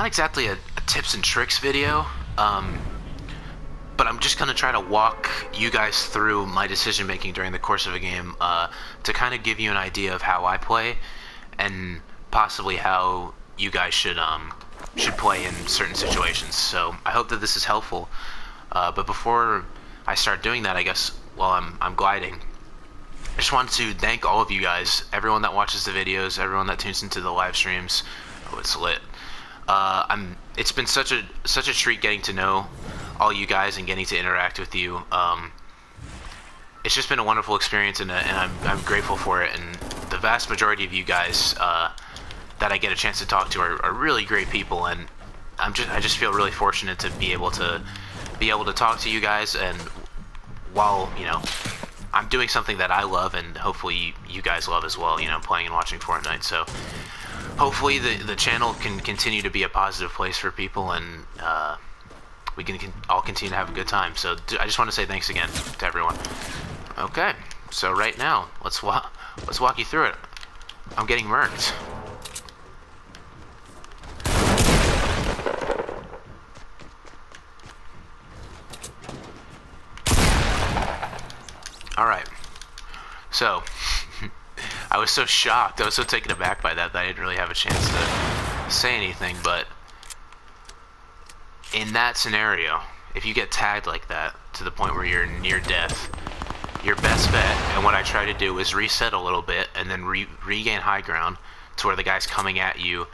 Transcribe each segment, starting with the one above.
not exactly a tips and tricks video, but I'm just gonna try to walk you guys through my decision making during the course of a game, to kind of give you an idea of how I play, and possibly how you guys should play in certain situations. So I hope that this is helpful. But before I start doing that, I guess while I'm gliding, I just wanted to thank all of you guys, everyone that watches the videos, everyone that tunes into the live streams. Oh, it's lit. It's been such a treat getting to know all you guys and getting to interact with you. It's just been a wonderful experience, and I'm grateful for it. And the vast majority of you guys that I get a chance to talk to are really great people, and I just feel really fortunate to be able to talk to you guys, and while I'm doing something that I love, and hopefully you guys love as well, playing and watching Fortnite. So hopefully the channel can continue to be a positive place for people, and we can all continue to have a good time. So I just want to say thanks again to everyone. Okay, so right now let's walk you through it. I'm getting murked. Alright, so I was so shocked, I was so taken aback by that I didn't really have a chance to say anything. But in that scenario, if you get tagged like that to the point where you're near death, your best bet, and what I try to do, is reset a little bit and then regain high ground to where the guy's coming at you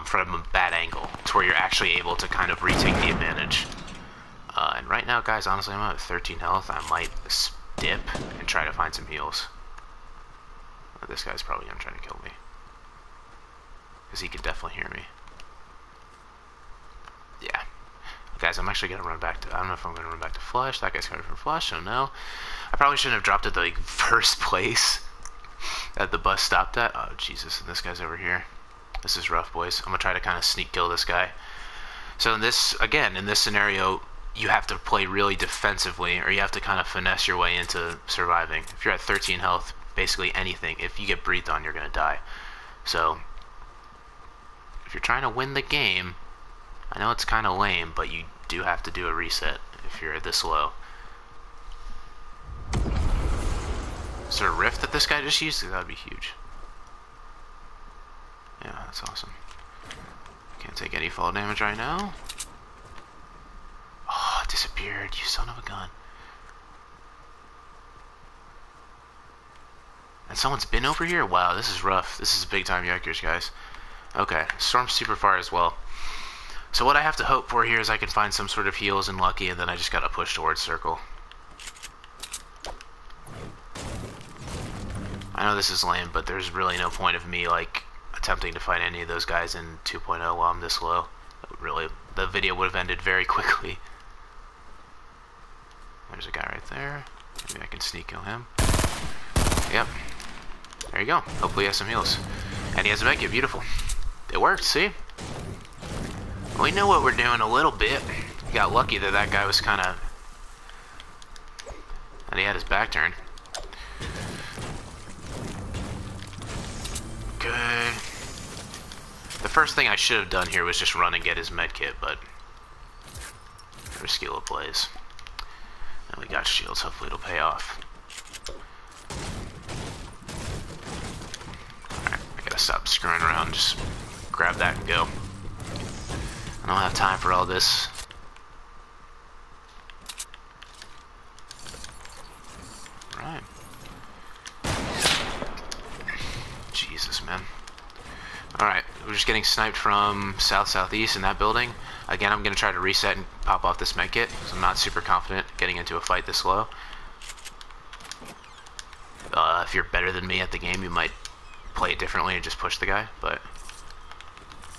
from a bad angle, to where you're actually able to kind of retake the advantage. And right now, guys, honestly, I'm at 13 health. I might dip and try to find some heals. This guy's probably gonna try to kill me, because he can definitely hear me. Yeah. Guys, I'm actually gonna run back to, I don't know if I'm gonna run back to Flush. That guy's coming from Flush, so no. I probably shouldn't have dropped at the first place that the bus stopped at. Oh, Jesus, and this guy's over here. This is rough, boys. I'm gonna try to kind of sneak kill this guy. So in this scenario, you have to play really defensively, or you have to kind of finesse your way into surviving. If you're at 13 health, basically anything, if you get breathed on, you're gonna die. So if you're trying to win the game, I know it's kind of lame, but you do have to do a reset if you're this low. Is there a rift that this guy just used? That would be huge. Yeah, that's awesome. Can't take any fall damage right now. Oh, it disappeared, you son of a gun. And someone's been over here? Wow, this is rough. This is big time Yikers, guys. Okay, storm's super far as well. So what I have to hope for here is I can find some sort of heals and lucky, and then I just gotta push towards circle. I know this is lame, but there's really no point of me attempting to fight any of those guys in 2.0 while I'm this low. Really, the video would have ended very quickly. There's a guy right there. Maybe I can sneak kill him. Yep. There you go. Hopefully he has some heals. And he has a medkit. Beautiful. It worked, see? We know what we're doing a little bit. We got lucky that that guy was kind of... that he had his back turned. Okay. The first thing I should have done here was just run and get his medkit, but... risky little plays. And we got shields. Hopefully it'll pay off. Alright, I gotta stop screwing around. Just grab that and go. I don't have time for all this. Right. Jesus, man. Alright, we're just getting sniped from south-southeast in that building. Again, I'm going to try to reset and pop off this medkit, because I'm not super confident getting into a fight this low. If you're better than me at the game, you might play it differently and just push the guy, but...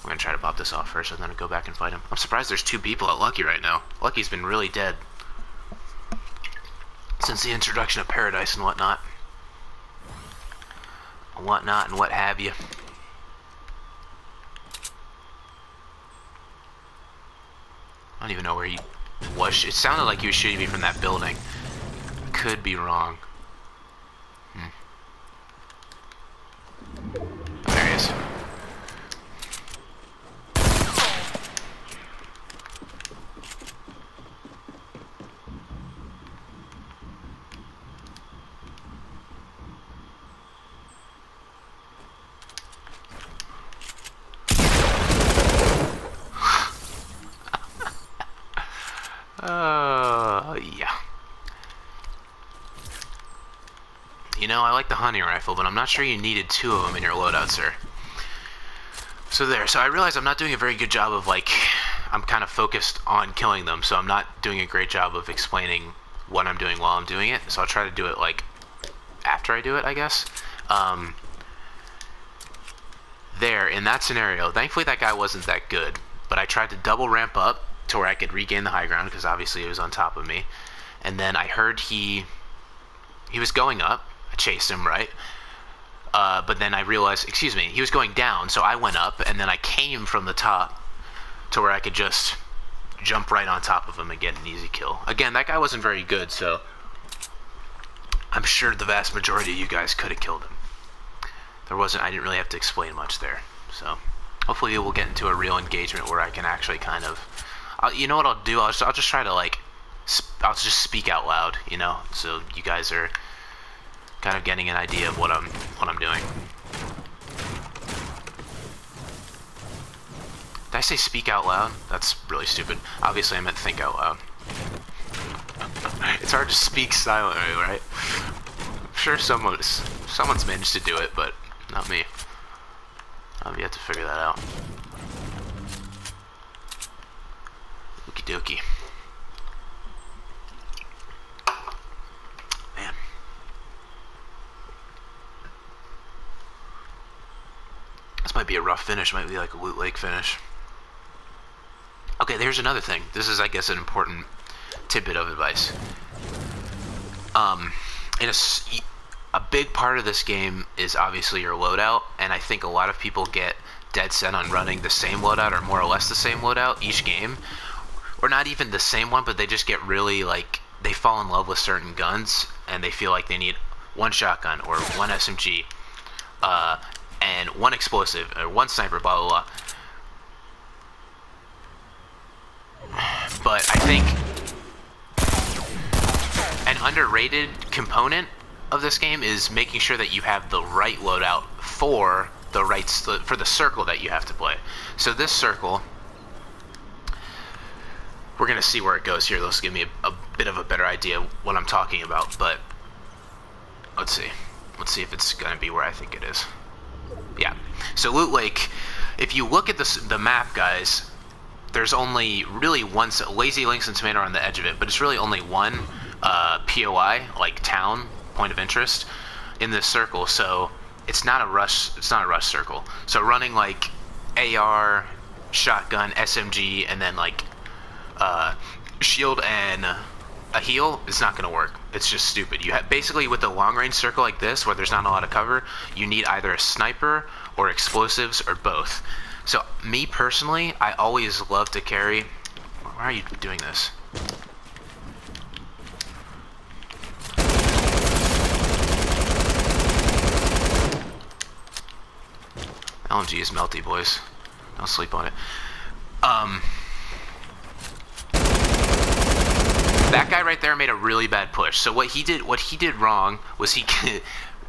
I'm going to try to pop this off first and then go back and fight him. I'm surprised there's 2 people at Lucky right now. Lucky's been really dead since the introduction of Paradise and whatnot. And what have you. I don't even know where he was. It sounded like he was shooting me from that building. Could be wrong. Oh, there he is. You know, I like the hunting rifle, but I'm not sure you needed 2 of them in your loadout, sir. So there. So I realize I'm not doing a very good job of, like, I'm kind of focused on killing them, so I'm not doing a great job of explaining what I'm doing while I'm doing it. So I'll try to do it, like, after I do it, I guess. There, in that scenario, thankfully that guy wasn't that good, but I tried to double ramp up to where I could regain the high ground, because obviously he was on top of me. And then I heard he was going up. I chased him, right? But then I realized, excuse me, he was going down, so I went up, and then I came from the top to where I could just jump right on top of him and get an easy kill. Again, that guy wasn't very good, so I'm sure the vast majority of you guys could have killed him. I didn't really have to explain much there. So hopefully we'll get into a real engagement where I can actually kind of, you know what I'll do? I'll just try to, like, I'll just speak out loud, you know, so you guys are kind of getting an idea of what I'm doing. Did I say speak out loud? That's really stupid. Obviously I meant think out loud. It's hard to speak silently, right? I'm sure someone's managed to do it, but not me. I've yet to figure that out. Okie dokie. Man. This might be a rough finish. Might be like a Loot Lake finish. Okay, there's another thing. This is, I guess, an important tidbit of advice. A big part of this game is obviously your loadout, and I think a lot of people get dead set on running the same loadout or more or less the same loadout each game, or not even the same one, but they just get really, like, they fall in love with certain guns and they feel like they need 1 shotgun or 1 SMG and 1 explosive or 1 sniper, blah blah blah. But I think an underrated component of this game is making sure that you have the right loadout for the circle that you have to play. So this circle, we're gonna see where it goes here. This will give me a bit of a better idea of what I'm talking about. But let's see if it's gonna be where I think it is. Yeah. So Loot Lake, if you look at the map, guys, there's only really one. Lazy Links and Tomato are on the edge of it, but it's really only one POI, like town, point of interest, in this circle. So it's not a rush circle. So running like AR, shotgun, SMG, and then like shield and a heal is not going to work. It's just stupid. You have basically, with a long range circle like this where there's not a lot of cover, you need either a sniper or explosives or both. So me personally, I always love to carry. Why are you doing this? LMG is melty, boys. Don't sleep on it. That guy right there made a really bad push. So what he did wrong was he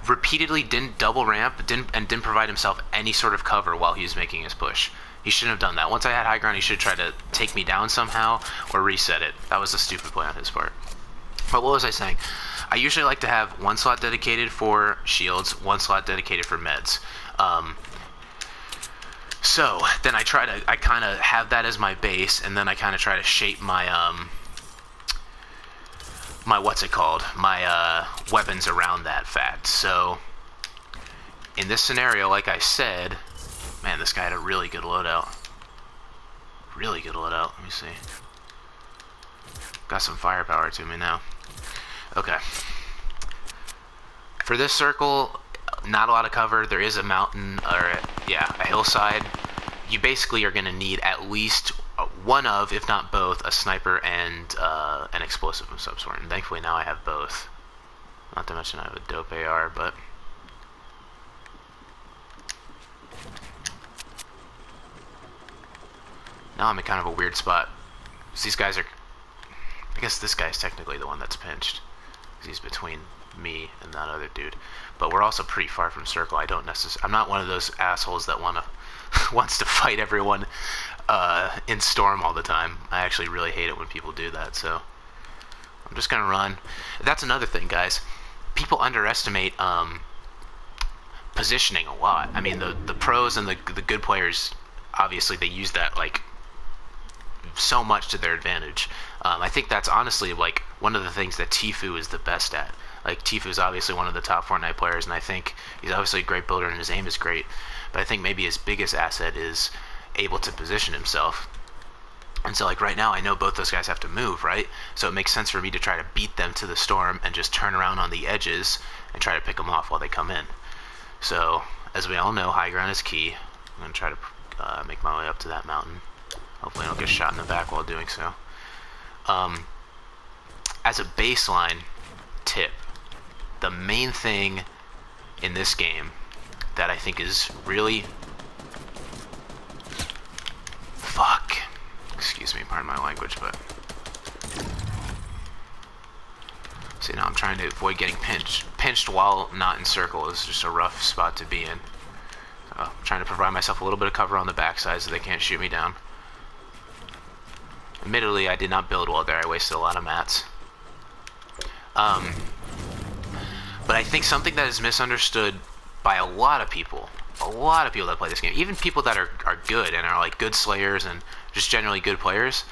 repeatedly didn't double ramp, and didn't provide himself any sort of cover while he was making his push. He shouldn't have done that. Once I had high ground, he should try to take me down somehow or reset it. That was a stupid play on his part. But what was I saying? I usually like to have 1 slot dedicated for shields, 1 slot dedicated for meds. So then I kind of have that as my base, and then I kind of try to shape my my weapons around that fact. So in this scenario, like I said, man, this guy had a really good loadout. Really good loadout. Let me see. Got some firepower to me now. Okay. For this circle, not a lot of cover. There is a mountain, or yeah, a hillside. You basically are going to need at least one of, if not both, a sniper and an explosive of some sort. And thankfully now I have both. Not to mention I have a dope AR, but now I'm in kind of a weird spot. These guys are, I guess this guy's technically the one that's pinched, because he's between me and that other dude. But we're also pretty far from circle. I'm not one of those assholes that wants to fight everyone in storm all the time. I actually really hate it when people do that, so I'm just gonna run. That's another thing, guys. people underestimate positioning a lot. I mean, the pros and the good players, obviously they use that like so much to their advantage. I think that's honestly like one of the things that Tfue is the best at. Like, Tfue is obviously one of the top Fortnite players, and I think he's obviously a great builder and his aim is great. But I think maybe his biggest asset is able to position himself. And so, like, right now, I know both those guys have to move, right? So it makes sense for me to try to beat them to the storm and just turn around on the edges and try to pick them off while they come in. So, as we all know, high ground is key. I'm going to try to make my way up to that mountain. Hopefully I don't get shot in the back while doing so. As a baseline tip, the main thing in this game that I think is really... Fuck. Excuse me, pardon my language, but... See, now I'm trying to avoid getting pinched. Pinched while not in circle is just a rough spot to be in. I'm trying to provide myself a little bit of cover on the backside so they can't shoot me down. Admittedly, I did not build well there. I wasted a lot of mats. But I think something that is misunderstood by a lot of people that play this game, even people that are good and are like good slayers and just generally good players,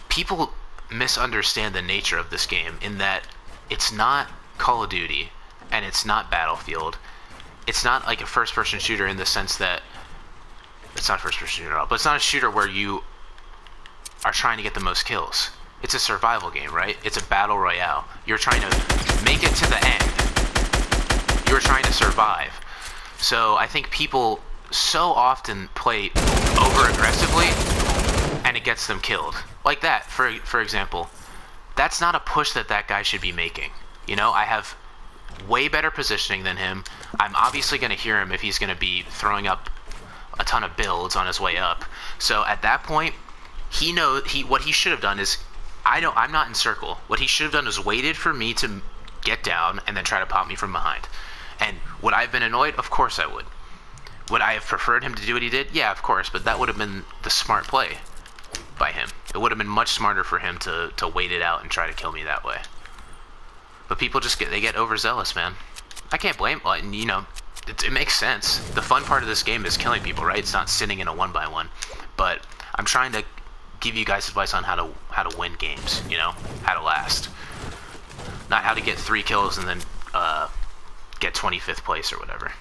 people misunderstand the nature of this game in that it's not Call of Duty and it's not Battlefield. It's not like a first-person shooter in the sense that it's not a first-person shooter at all, but it's not a shooter where you are trying to get the most kills. It's a survival game, right? It's a battle royale. You're trying to make it to the end. You're trying to survive. So I think people so often play over-aggressively and it gets them killed. Like that, for example. That's not a push that guy should be making. You know, I have way better positioning than him. I'm obviously going to hear him if he's going to be throwing up a ton of builds on his way up. So at that point, he knows what he should have done is, I'm not in circle. What he should have done is waited for me to get down and then try to pop me from behind. And would I have been annoyed? Of course I would. Would I have preferred him to do what he did? Yeah, of course, but that would have been the smart play by him. It would have been much smarter for him to wait it out and try to kill me that way. But people just get overzealous, man. I can't blame, you know, it makes sense. The fun part of this game is killing people, right? It's not sitting in a 1-by-1. But I'm trying to give you guys advice on how to win games, you know, how to last, not how to get 3 kills and then get 25th place or whatever.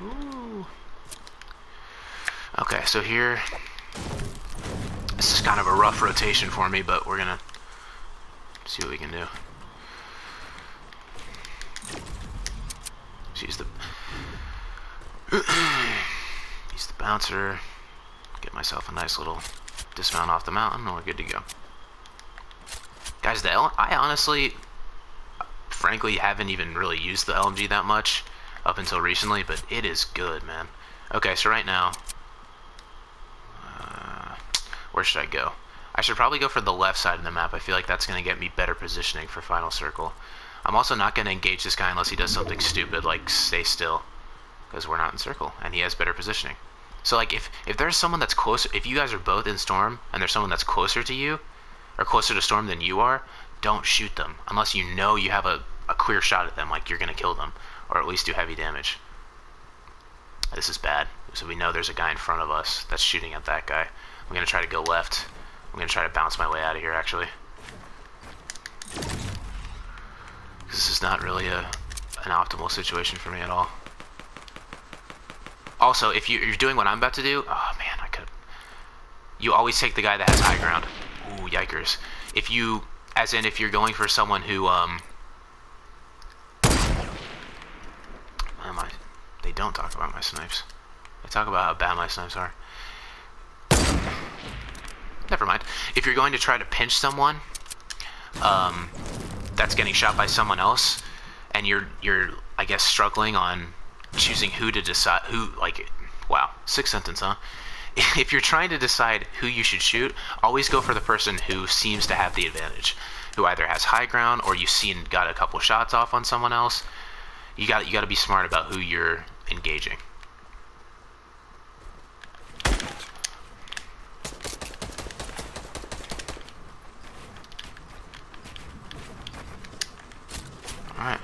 Ooh. Okay, so here, this is kind of a rough rotation for me, but we're gonna see what we can do. Let's use the bouncer, get myself a nice little dismount off the mountain, and we're good to go. Guys, I honestly, frankly, haven't even really used the LMG that much up until recently, but it is good, man. Okay, so right now, where should I go? I should probably go for the left side of the map. I feel like that's going to get me better positioning for final circle. I'm also not going to engage this guy unless he does something stupid like stay still, because we're not in circle, and he has better positioning. So, like, if there's someone that's closer, if you guys are both in storm, and there's someone that's closer to you, or closer to storm than you are, don't shoot them, unless you know you have a clear shot at them, like you're going to kill them, or at least do heavy damage. This is bad. So we know there's a guy in front of us that's shooting at that guy. I'm going to try to go left. I'm going to try to bounce my way out of here, actually. This is not really an optimal situation for me at all. Also, if you're doing what I'm about to do, oh man, you always take the guy that has high ground. Ooh, yikers. If you're going for someone who, they don't talk about my snipes. They talk about how bad my snipes are. Never mind. If you're going to try to pinch someone, that's getting shot by someone else, and you're I guess struggling on choosing who to decide wow, 6th sentence, huh? If you're trying to decide who you should shoot, always go for the person who seems to have the advantage, who either has high ground or you've seen got a couple shots off on someone else. You got to be smart about who you're engaging. Alright.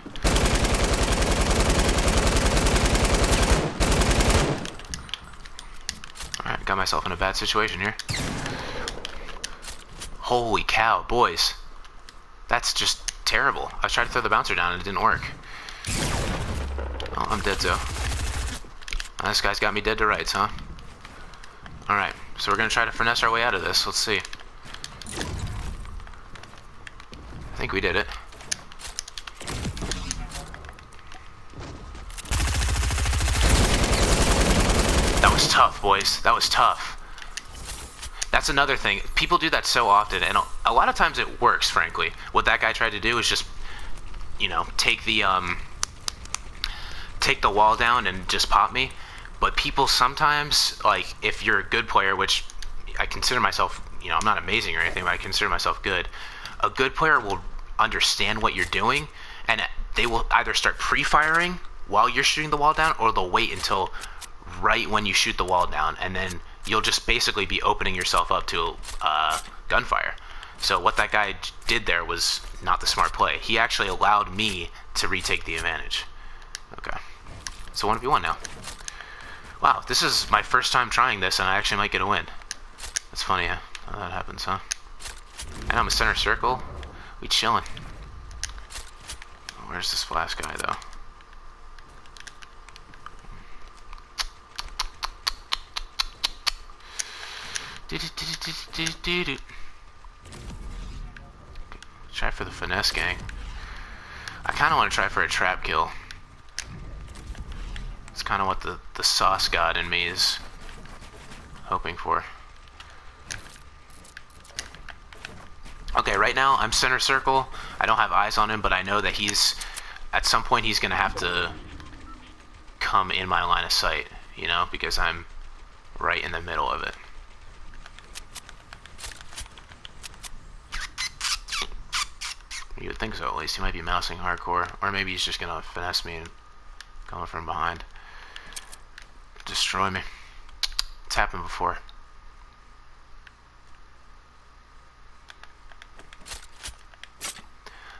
Alright, got myself in a bad situation here. Holy cow, boys. That's just terrible. I tried to throw the bouncer down and it didn't work. Oh, I'm dead, though. This guy's got me dead to rights, huh? Alright, so we're gonna try to finesse our way out of this. Let's see. I think we did it. That was tough, boys. That was tough. That's another thing. People do that so often, and a lot of times it works, frankly. What that guy tried to do is just, you know, take the wall down and just pop me. But people sometimes, like, if you're a good player, which I consider myself, you know, I'm not amazing or anything, but I consider myself good. A good player will understand what you're doing, and they will either start pre-firing while you're shooting the wall down, or they'll wait until right when you shoot the wall down, and then you'll just basically be opening yourself up to gunfire. So what that guy did there was not the smart play. He actually allowed me to retake the advantage. Okay, so 1v1 now. Wow, this is my first time trying this, and I actually might get a win. That's funny how that happens, huh? And I'm a center circle. We chillin'. Where's this last guy, though? Try for the finesse gang. I kind of want to try for a trap kill. It's kind of what the sauce god in me is hoping for. Okay, right now I'm center circle. I don't have eyes on him, but I know that at some point he's gonna have to come in my line of sight, you know, because I'm right in the middle of it. You would think so, at least. He might be mousing hardcore, or maybe he's just gonna finesse me and come from behind. Destroy me. It's happened before.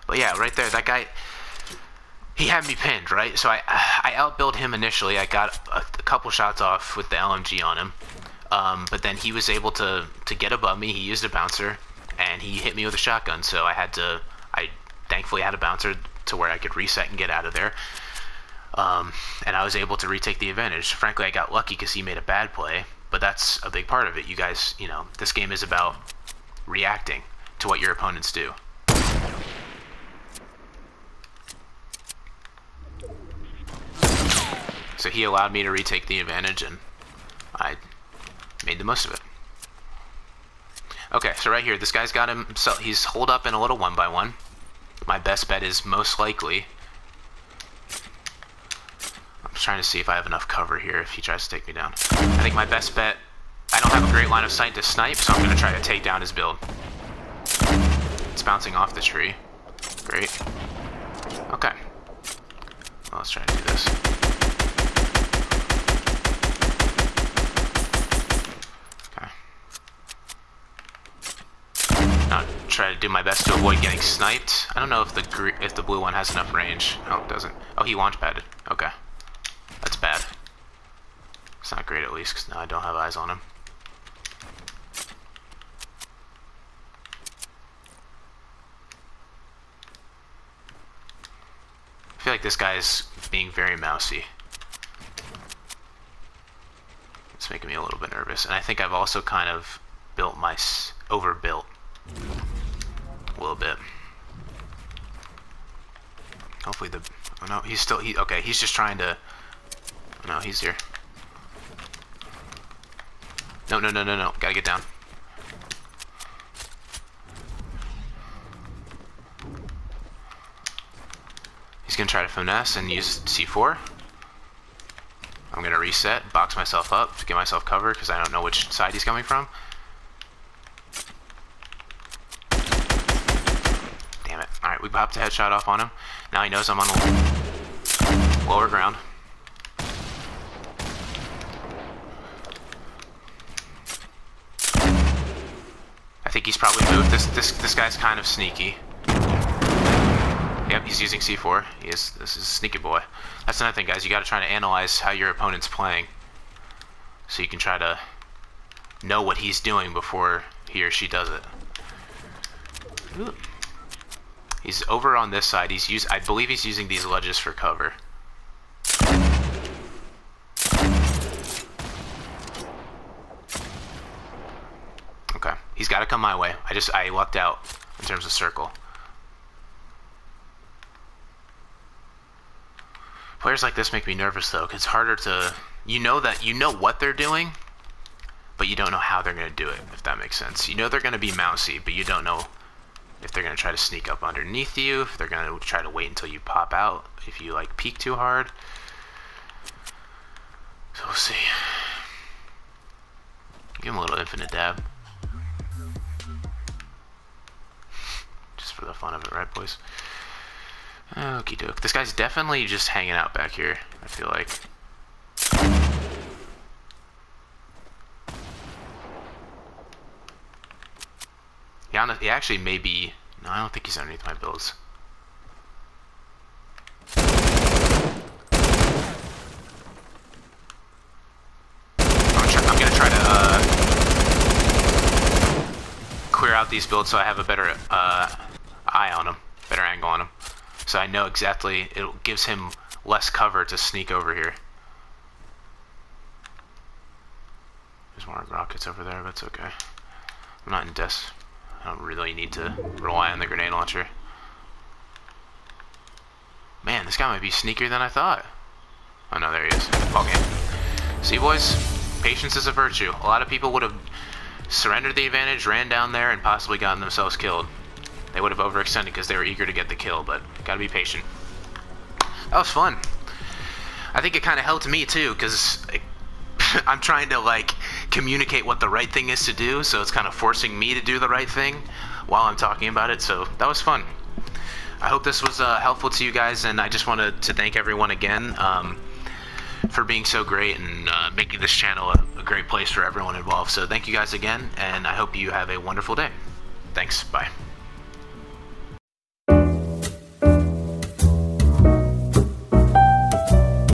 But yeah, right there, that guy, he had me pinned, right? So I outbuilt him initially. I got a couple shots off with the LMG on him. But then he was able to get above me. He used a bouncer, and he hit me with a shotgun. So I thankfully had a bouncer to where I could reset and get out of there. And I was able to retake the advantage. Frankly, I got lucky because he made a bad play, but that's a big part of it. You guys, you know, this game is about reacting to what your opponents do. So he allowed me to retake the advantage, and I made the most of it. Okay, so right here, this guy's got him, so he's holed up in a little 1x1. My best bet is most likely, I'm just trying to see if I have enough cover here if he tries to take me down. I think my best bet, I don't have a great line of sight to snipe, so I'm going to try to take down his build. It's bouncing off the tree. Great. Okay. Well, let's try to do this. I'll try to do my best to avoid getting sniped. I don't know if the blue one has enough range. Oh, it doesn't. Oh, he launch padded. Okay. That's bad. It's not great, at least, because now I don't have eyes on him. I feel like this guy is being very mousy. It's making me a little bit nervous. And I think I've also kind of overbuilt a little bit. Hopefully oh no, okay, he's just trying to, oh no, he's here. No, gotta get down. He's gonna try to finesse and use C4. I'm gonna reset, box myself up to get myself covered because I don't know which side he's coming from. Alright, we popped a headshot off on him. Now he knows I'm on the lower ground. I think he's probably moved. This guy's kind of sneaky. Yep, he's using C4. This is a sneaky boy. That's another thing, guys. You got to try to analyze how your opponent's playing, so you can try to know what he's doing before he or she does it. Ooh. He's over on this side. I believe he's using these ledges for cover. Okay, he's got to come my way. I lucked out in terms of circle. Players like this make me nervous though, because it's harder to, you know what they're doing, but you don't know how they're going to do it, if that makes sense. You know they're going to be mousy, but you don't know if they're going to try to sneak up underneath you, if they're going to try to wait until you pop out, if you like peek too hard. So we'll see. Give him a little infinite dab. Just for the fun of it, right boys? Okie doke. This guy's definitely just hanging out back here, I feel like. Yeah, he actually may be... No, I don't think he's underneath my builds. I'm gonna try to clear out these builds so I have a better eye on him, better angle on him. So I know exactly, it gives him less cover to sneak over here. There's more rockets over there, but it's okay. I'm not in des. I don't really need to rely on the grenade launcher. Man, this guy might be sneakier than I thought. Oh no, there he is. Okay. See, boys? Patience is a virtue. A lot of people would have surrendered the advantage, ran down there, and possibly gotten themselves killed. They would have overextended because they were eager to get the kill, but gotta be patient. That was fun. I think it kind of helped me too, because I'm trying to like communicate what the right thing is to do, so it's kind of forcing me to do the right thing while I'm talking about it, so that was fun. I hope this was helpful to you guys, and I just wanted to thank everyone again for being so great and making this channel a great place for everyone involved. So thank you guys again, and I hope you have a wonderful day. Thanks. Bye.